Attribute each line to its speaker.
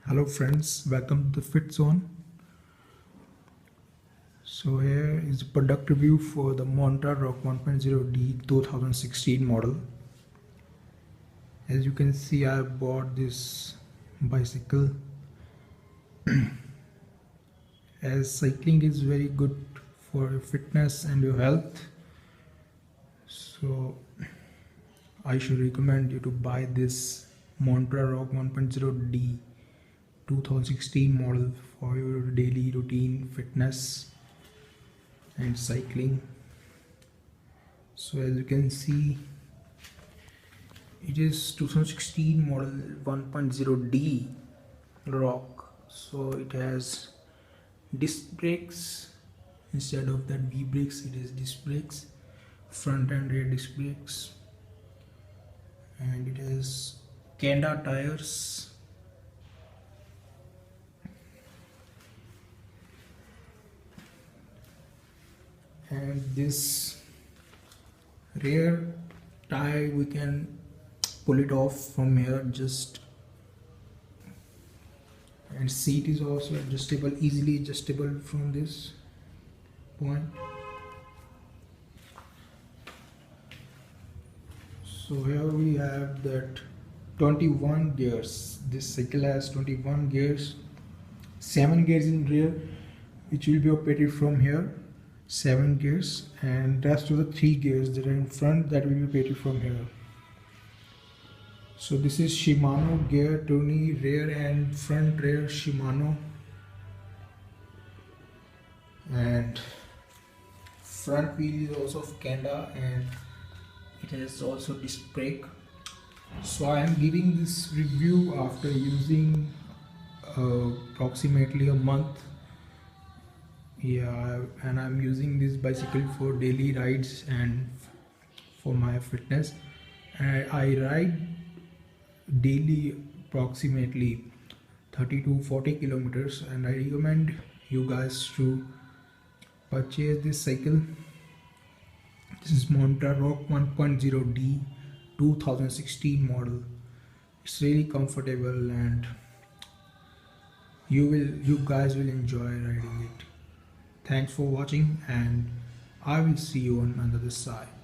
Speaker 1: Hello friends, welcome to the Fit Zone. So here is a product review for the Montra Rock 1.0D 2016 model. As you can see, I bought this bicycle as cycling is very good for your fitness and your health. So I should recommend you to buy this Montra Rock 1.0D 2016 model for your daily routine fitness and cycling. So as you can see, it is 2016 model 1.0D rock, so it has disc brakes instead of that V brakes. It is disc brakes, front and rear disc brakes, and it has Kenda tires. And this rear tire, we can pull it off from here just, and seat is also adjustable, easily adjustable from this point. So here we have that 21 gears. This cycle has 21 gears, 7 gears in rear which will be operated from here, 7 gears, and rest of the 3 gears that are in front, that will be operated from here. So this is Shimano gear, Tony, rear and front rear Shimano, and front wheel is also of Kenda, and it has also disc brake. So I am giving this review after using approximately a month. Yeah, and I'm using this bicycle for daily rides and for my fitness. I ride daily approximately 30 to 40 kilometers, and I recommend you guys to purchase this cycle. This is Montra Rock 1.0D 2016 model. It's really comfortable, and you guys will enjoy riding it. Thanks for watching, and I will see you on another side.